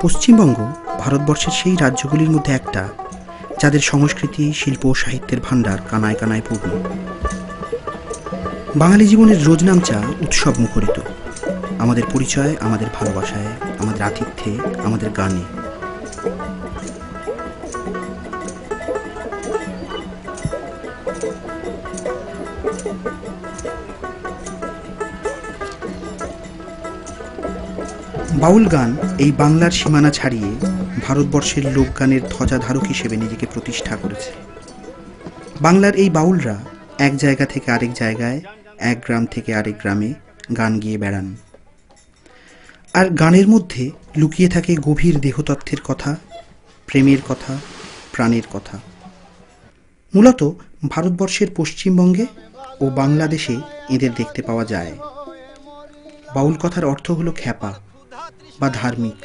পশ্চিমবঙ্গ ভারতবর্ষের সেই রাজ্যগুলির মধ্যে একটা, যাদের সংস্কৃতি, শিল্প ও সাহিত্যের ভাণ্ডার কানায় কানায় পূর্ণ। বাঙালি জীবনের রোজনামচা উৎসব মুখরিত। আমাদের পরিচয়, আমাদের ভালোবাসায়, আমাদের আতিথ্যে, আমাদের গানে। বাউল গান এই বাংলার সীমানা ছাড়িয়ে ভারতবর্ষের লোকগানের ধ্বজাধারক হিসেবে নিজেকে প্রতিষ্ঠা করেছে। বাংলার এই বাউলরা এক জায়গা থেকে আরেক জায়গায়, এক গ্রাম থেকে আরেক গ্রামে গান গিয়ে বেড়ান। আর গানের মধ্যে লুকিয়ে থাকে গভীর দেহতত্ত্বের কথা, প্রেমের কথা, প্রাণের কথা। মূলত ভারতবর্ষের পশ্চিমবঙ্গে ও বাংলাদেশে এদের দেখতে পাওয়া যায়। বাউল কথার অর্থ হলো খ্যাপা বা ধার্মিক।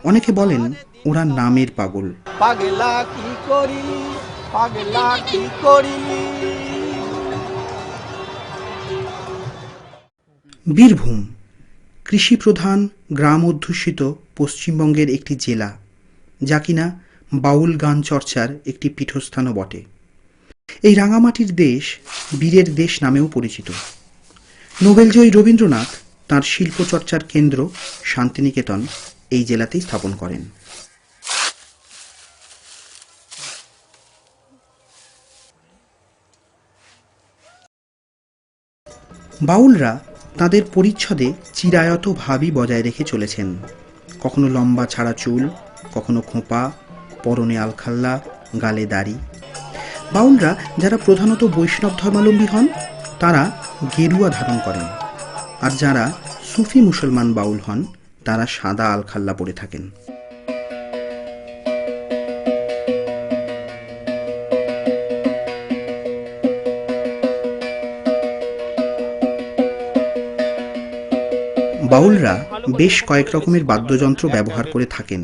অনেকে বলেন ওরা নামের পাগল। পাগলা কি করি, পাগলা কি করি। বীরভূম কৃষি প্রধান, গ্রাম অধ্যুষিত পশ্চিমবঙ্গের একটি জেলা, যা কিনা বাউল গান চর্চার একটি পীঠস্থানও বটে। এই রাঙামাটির দেশ বীরের দেশ নামেও পরিচিত। নোবেলজয়ী রবীন্দ্রনাথ তাঁর শিল্পচর্চার কেন্দ্র শান্তিনিকেতন এই জেলাতেই স্থাপন করেন। বাউলরা তাঁদের পরিচ্ছদে চিরায়ত ভাবই বজায় রেখে চলেছেন। কখনো লম্বা ছাড়া চুল, কখনো খোঁপা, পরনে আলখাল্লা, গালে দাড়ি। বাউলরা যারা প্রধানত বৈষ্ণব ধর্মাবলম্বী হন, তারা গেরুয়া ধারণ করেন। আর যারা সুফি মুসলমান বাউল হন, তারা সাদা আলখাল্লা পরে থাকেন। বাউলরা বেশ কয়েক রকমের বাদ্যযন্ত্র ব্যবহার করে থাকেন।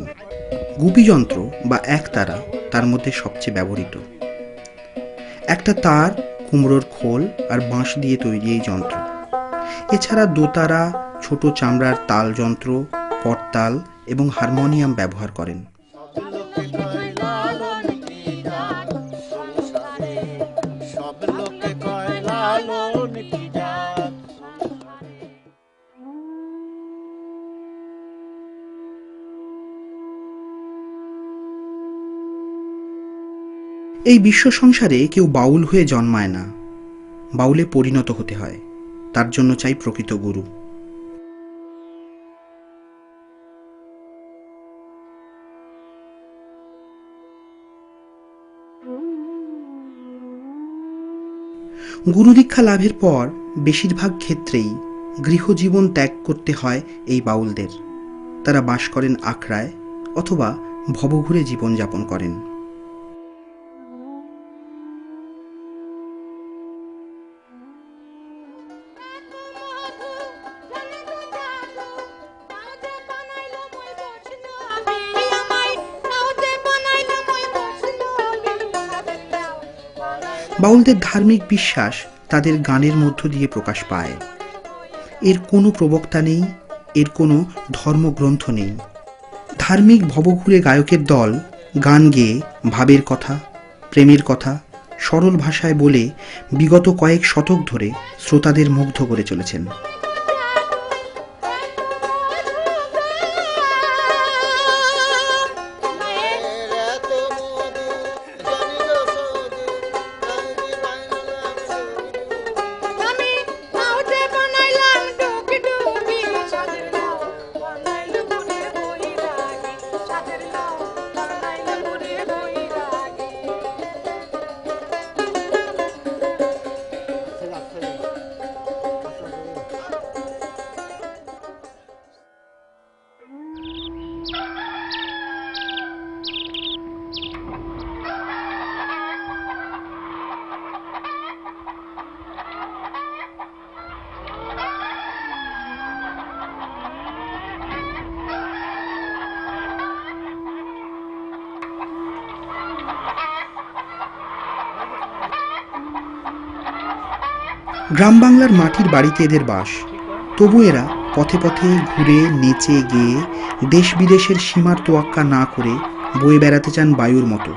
গুপি যন্ত্র বা একতারা তার মধ্যে সবচেয়ে ব্যবহৃত। একটা তার, কুমড়োর খোল আর বাঁশ দিয়ে তৈরি এই যন্ত্র। এছাড়া দোতারা, ছোট চামড়ার তাল যন্ত্র, করতাল এবং হারমোনিয়াম ব্যবহার করেন। এই বিশ্ব সংসারে কেউ বাউল হয়ে জন্মায় না, বাউলে পরিণত হতে হয়। তার জন্য চাই প্রকৃত গুরু। গুরু দীক্ষা লাভের পর বেশিরভাগ ক্ষেত্রেই গৃহজীবন ত্যাগ করতে হয় এই বাউলদের। তারা বাস করেন আখড়ায় অথবা ভবঘুরে জীবনযাপন করেন। বাউলদের ধার্মিক বিশ্বাস তাদের গানের মধ্য দিয়ে প্রকাশ পায়। এর কোনো প্রবক্তা নেই, এর কোনো ধর্মগ্রন্থ নেই। ধার্মিক ভবঘুরে গায়কের দল গান গেয়ে ভাবের কথা, প্রেমের কথা সরল ভাষায় বলে বিগত কয়েক শতক ধরে শ্রোতাদের মুগ্ধ করে চলেছেন। গ্রাম বাংলার মাটির বাড়িতে এদের বাস, তবু এরা পথে পথে ঘুরে নেচে গেয়ে দেশ বিদেশের সীমার তোয়াক্কা না করে বয়ে বেড়াতে চান বায়ুর মতো।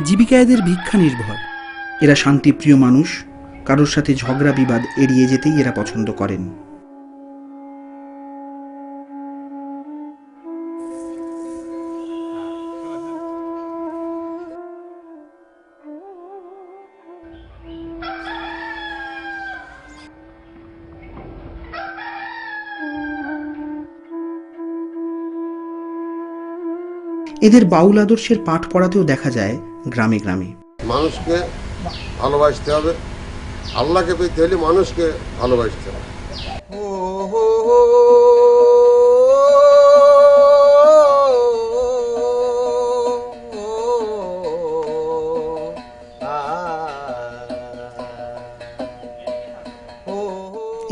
জীবিকা এদের ভিক্ষা নির্ভর। এরা শান্তিপ্রিয় মানুষ, কারোর সাথে ঝগড়া বিবাদ এড়িয়ে যেতেই এরা পছন্দ করেন। এদের বাউল আদর্শের পাঠ পড়াতেও দেখা যায় গ্রামে গ্রামে। মানুষকে ভালোবাসতে হবে, আল্লাহকে পেতে হলে মানুষকে ভালোবাসতে হবে। ও হো হো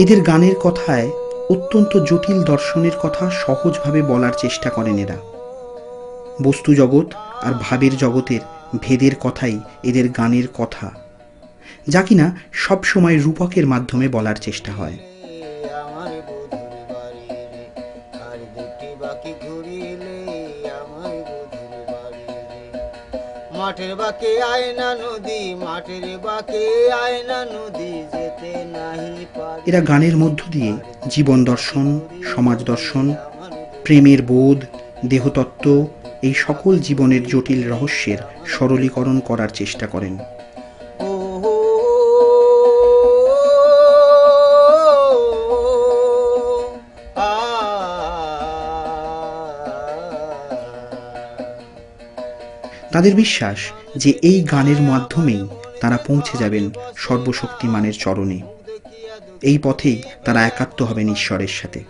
এদের গানের কথায় অত্যন্ত জটিল দর্শনের কথা সহজভাবে বলার চেষ্টা করেন এরা। বস্তু জগৎ আর ভাবের জগতের ভেদের কথাই এদের গানের কথা, যা কিনা সবসময় রূপকের মাধ্যমে বলার চেষ্টা হয়। আমার বধুর বাড়ি রে, আর দুটি বাকি ঘুরিলে আমার বধুর বাড়ি রে। মাঠের বাঁকে আয়না নদী, মাঠের বাঁকে আয়না নদী, যেতে নাহি পারি। এরা গানের মধ্য দিয়ে জীবন দর্শন, সমাজ দর্শন, প্রেমের বোধ, দেহতত্ত্ব, এই সকল জীবনের জটিল রহস্যের সরলীকরণ করার চেষ্টা করেন। ও হো আ তাদের বিশ্বাস যে এই গানের মাধ্যমেই তারা পৌঁছে যাবেন সর্বশক্তিমানের চরণে। এই পথেই তারা একাত্ম হবেন ঈশ্বরের সাথে।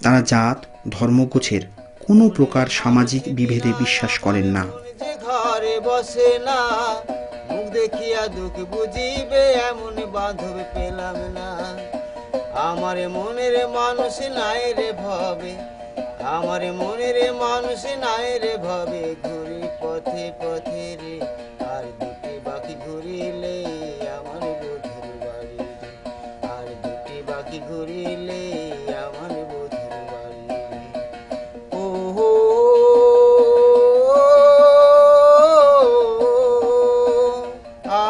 তারা জাত ধর্মগোছের কোনো প্রকার সামাজিক বিভেদে বিশ্বাস করেন না। যে ঘরে বসে না, মুখ দেখিয়া দুঃখ বুঝিবে এমন বান্ধব পেলাম না। আমার মনের মানুষ নাই রে ভবে, আমার মনের মানুষ নাই রে ভবে, ঘুরি পথে পথে রে, আর দুটি বাকি ঘুরিলে আমার বধুর বাড়ি রে, আর দুটি বাকি ঘুরিলে আমার বধুর বাড়ি রে। ও হো আ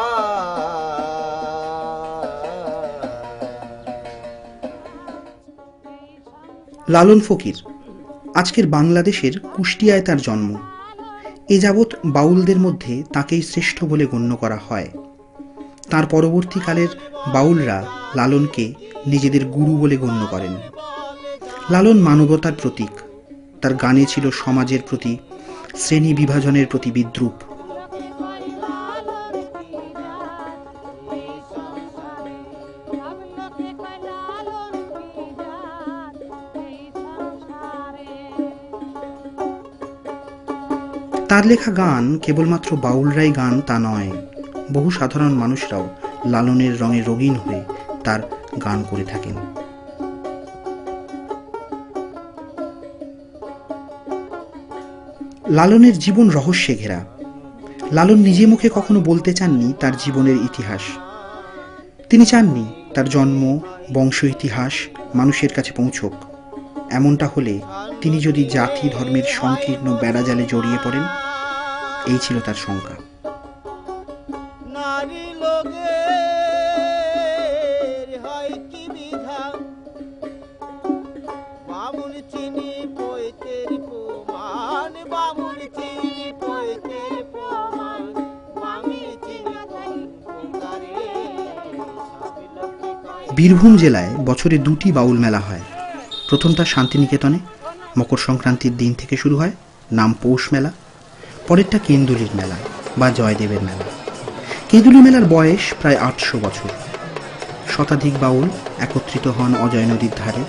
লালন ফকির আজকের বাংলাদেশের কুষ্টিয়ায় তার জন্ম। এ যাবৎ বাউলদের মধ্যে তাকেই শ্রেষ্ঠ বলে গণ্য করা হয়। তার পরবর্তীকালের বাউলরা লালনকে নিজেদের গুরু বলে গণ্য করেন। লালন মানবতার প্রতীক। তার গানে ছিল সমাজের প্রতি, শ্রেণী বিভাজনের প্রতি বিদ্রূপ। তার লেখা গান কেবলমাত্র বাউলরাই গান তা নয়, বহু সাধারণ মানুষরাও লালনের রঙে রঙিন হয়ে তার গান করে থাকেন। লালনের জীবন রহস্যে ঘেরা। লালন নিজে মুখে কখনো বলতে চাননি তার জীবনের ইতিহাস। তিনি চাননি তার জন্ম, বংশ ইতিহাস মানুষের কাছে পৌঁছক। এমনটা হলে তিনি যদি জাতি ধর্মের সংকীর্ণ বেড়াজালে জড়িয়ে পড়েন, এই ছিল তার শঙ্কা। নারী লোকের হয় কি বিধান, বামুন চিনি পৈতের প্রমাণ, বামুন চিনি পৈতের প্রমাণ, বামি চিনি কোনকারে সব লোকে কয়। বীরভূম জেলায় বছরে দুটি বাউল মেলা হয়। প্রথমটা শান্তিনিকেতনে মকর সংক্রান্তির দিন থেকে শুরু হয়, নাম পৌষ মেলা। পরেরটা কেন্দুলির মেলা বা জয়দেবের মেলা। কেন্দুলি মেলার বয়স প্রায় ৮০০ বছর। শতাধিক বাউল একত্রিত হন অজয় নদীর ধারে।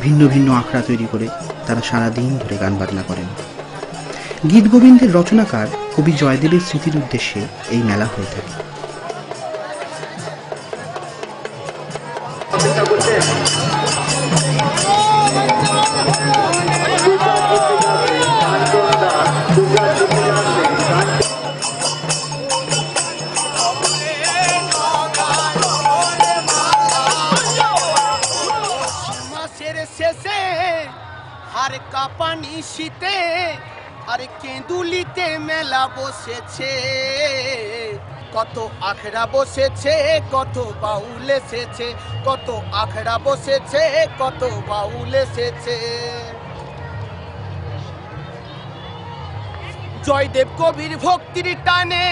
ভিন্ন ভিন্ন আখড়া তৈরি করে তারা সারা দিন ধরে গান বাজনা করেন। গীত গোবিন্দের রচনাকার কবি জয়দেবের স্মৃতির উদ্দেশ্যে এই মেলা হয়ে থাকে। আর কাপানি শীতে আর কেঁদুলিতে মেলা বসেছে, কত আখড়া বসেছে, কত বাউল এসেছে, কত আখড়া বসেছে, কত বাউল এসেছে। জয়দেব কবির ভক্তির টানে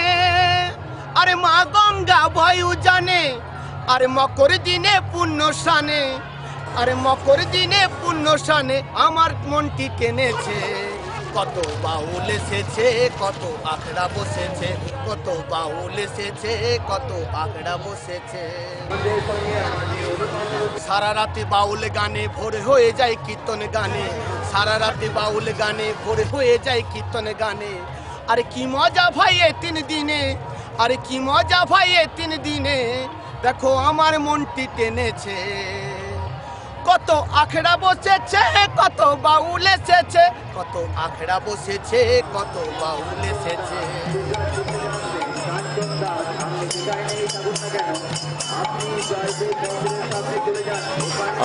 আরে মা গঙ্গা বায়ু জানে, আরে মকর দিনে পুণ্য সানে, আরে মকর দিনে পুণ্য সানে আমার মনটি টেনেছে। কত বাউল এসেছে, কত আখড়া বসেছে, কত বাউল এসেছে, কত আখড়া বসেছে। সারা রাতে বাউল গানে ভোর হয়ে যায় কীর্তন গানে, সারা রাতে বাউল গানে ভোর হয়ে যায় কীর্তন গানে। আরে কি মজা ভাই এ 3 দিনে, আরে কি মজা ভাই এ 3 দিনে, দেখো আমার মনটি টেনেছে। কত আখড়া বসেছে, কত বাউল এসেছে, কত আখড়া বসেছে, কত বাউল এসেছে।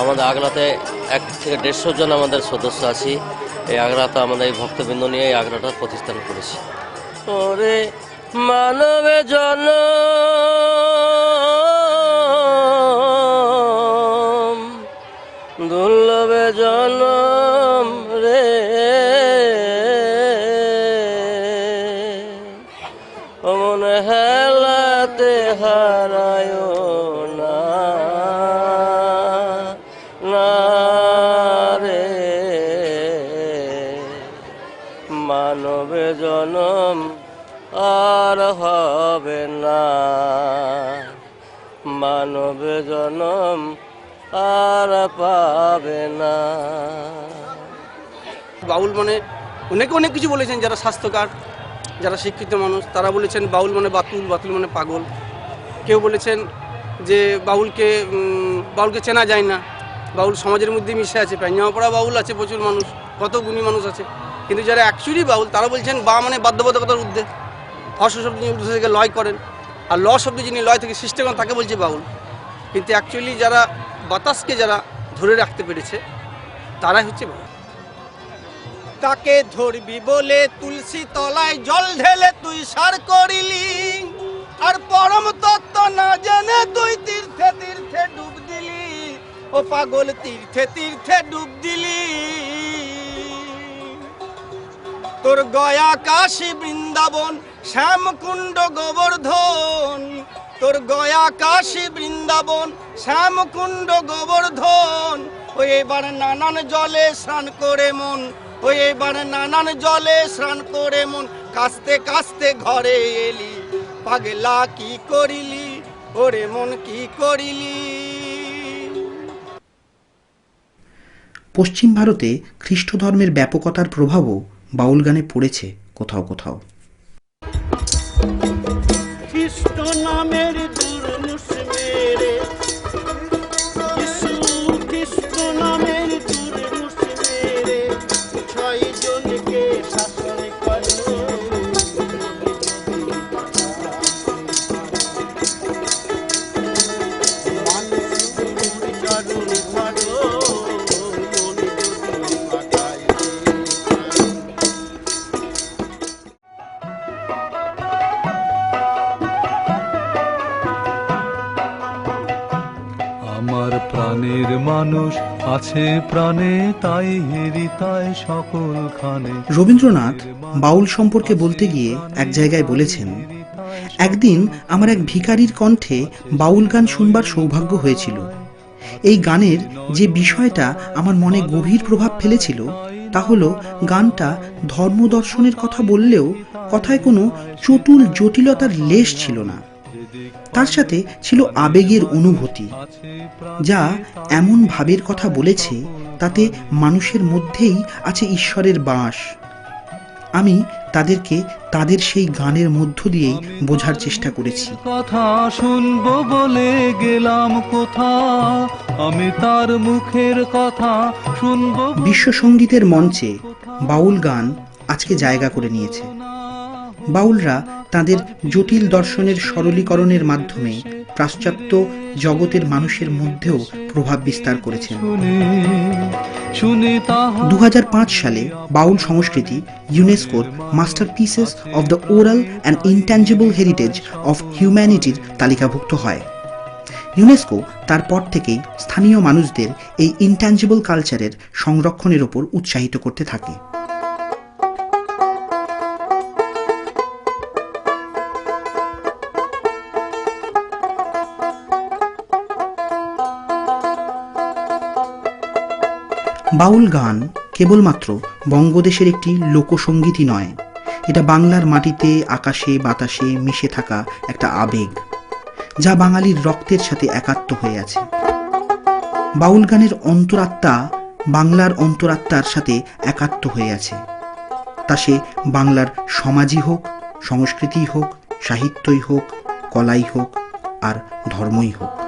আমাদের আগরাতে 1 থেকে 150 জন আমাদের সদস্য আছি। এই আগরাতে আমাদের এই ভক্তবৃন্দ নিয়ে এই আগরাটা প্রতিষ্ঠান করেছি। ওরে মানবে জনম দুর্লভে জনম রে, অমন হেলাতে হারায় না, না রে। মানবে জনম আর হবে না, মানবে জনম আর পাবে না। বাউল মানে অনেকে অনেক কিছু বলেছেন, যারা স্বাস্থ্যকার, যারা শিক্ষিত মানুষ তারা বলেছেন বাউল মানে বাতুল, বাতুল মানে পাগল। কেউ বলেছেন যে বাউলকে চেনা যায় না, বাউল সমাজের মধ্যে মিশে আছে, প্যাঞ্জামা পড়া বাউল আছে প্রচুর মানুষ, কত গুণী মানুষ আছে। কিন্তু যারা অ্যাকচুয়ালি বাউল তারা বলছেন বা মানে বাধ্যবাধকতার ঊর্ধ্বে, হর্ষ শব্দ যিনি ঊর্ধ্ব থেকে লয় করেন, আর ল শব্দ যিনি লয় থেকে সৃষ্টি করেন তাকে বলছে বাউল। কিন্তু অ্যাকচুয়ালি যারা বাতাসকে যারা ধরে রাখতে পেরেছে তারাই হচ্ছে বাউল। তাকে ধরবি বলে তুলসী তলায় জল ঢেলে তুই সার করিলি, আর পরম তত্ত্ব না জেনে তুই তীর্থে তীর্থে ডুব দিলি। ও পাগল তীর্থে তীর্থে ডুব দিলি। তোর গয়া কাশী বৃন্দাবন শ্যামকুণ্ড গোবর্ধন, তোর গয়া কাশী বৃন্দাবন শ্যামকুণ্ড গোবর্ধন। ওই এবার নানান জলে স্নান করে মন, ওই এবার নানান জলে স্নান করে মন, কাস্তে কাস্তে ঘরে এলি। পাগলা কি করিলি, ওরে মন কি করিলি। পশ্চিম ভারতে খ্রিস্ট ধর্মের ব্যাপকতার প্রভাবও বাউল গানে পড়েছে কোথাও কোথাও। খ্রিস্ট নামের দুর্মুষ মেরে, খ্রিস্ট নামের দুর্মুষ মেরে 6 জনকে শাসন করলো। আমার প্রাণের মানুষ আছে প্রাণে, তাই হৃদয় সকল খানে। রবীন্দ্রনাথ বাউল সম্পর্কে বলতে গিয়ে এক জায়গায় বলেছেন, একদিন আমার এক ভিখারির কণ্ঠে বাউল গান শুনবার সৌভাগ্য হয়েছিল। এই গানের যে বিষয়টা আমার মনে গভীর প্রভাব ফেলেছিল তা হলো গানটা ধর্মদর্শনের কথা বললেও কথায় কোনো চটুল জটিলতার লেশ ছিল না, তার সাথে ছিল আবেগের অনুভূতি, যা এমন ভাবের কথা বলেছে তাতে মানুষের মধ্যেই আছে ঈশ্বরের বাস। আমি তাদেরকে তাদের সেই গানের মধ্য দিয়েই বোঝার চেষ্টা করেছি। কথা শুনবো বলে গেলাম কোথা, আমি তার মুখের কথা শুনবো। বিশ্বসঙ্গীতের মঞ্চে বাউল গান আজকে জায়গা করে নিয়েছে। বাউলরা তাদের জটিল দর্শনের সরলীকরণের মাধ্যমে পাশ্চাত্য জগতের মানুষের মধ্যেও প্রভাব বিস্তার করেছেন। শুনে তাহার 2005 সালে বাউল সংস্কৃতি ইউনেস্কোর masterpieces of the oral and intangible heritage of হিউম্যানিটির তালিকাভুক্ত হয়। ইউনেস্কো তারপর থেকেই স্থানীয় মানুষদের এই ইনট্যাঞ্জিবল কালচারের সংরক্ষণের ওপর উৎসাহিত করতে থাকে। বাউল গান কেবলমাত্র বঙ্গদেশের একটি লোকসঙ্গীতই নয়, এটা বাংলার মাটিতে আকাশে বাতাসে মিশে থাকা একটা আবেগ, যা বাঙালির রক্তের সাথে একাত্ম হয়ে আছে। বাউল গানের অন্তরাত্মা বাংলার অন্তরাত্মার সাথে একাত্ম হয়ে আছে, তা সে বাংলার সমাজই হোক, সংস্কৃতিই হোক, সাহিত্যই হোক, কলাই হোক আর ধর্মই হোক।